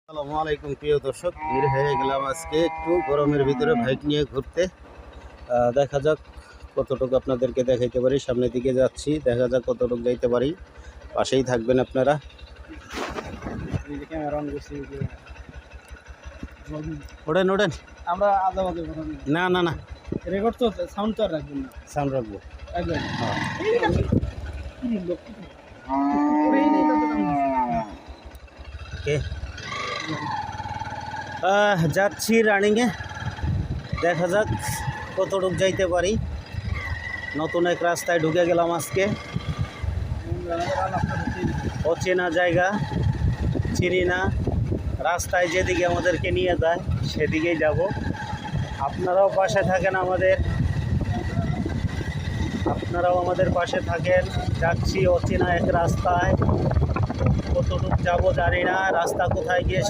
আসসালামু আলাইকুম প্রিয় দর্শক, বের হয়ে গেলাম আজকে একটু গরমের ভিতরে বাইক নিয়ে ঘুরতে। দেখা যাক কতটুকু আপনাদেরকে দেখাইতে পারি। সামনের দিকে যাচ্ছি, দেখা যাক কতটুকু যাইতে পারি। পাশেই থাকবেন আপনারা। ওঠেন ওঠেন। আমরা আদা বাদে না না না, রেকর্ড তো সাউন্ড তো আর রাখবেন না সাউন্ড রাখবো। একদম ওকে, যাচ্ছি রানিংয়ে। দেখা যাক কতটুক যাইতে পারি। নতুন এক রাস্তায় ঢুকে গেলাম আজকে। অচেনা জায়গা, চিনি না। রাস্তায় যেদিকে আমাদেরকে নিয়ে যায় সেদিকেই যাব। আপনারাও পাশে থাকেন আমাদের পাশে থাকেন। যাচ্ছি অচেনা এক রাস্তায়, কতটুক যাব জানি না। রাস্তা কোথায় গিয়ে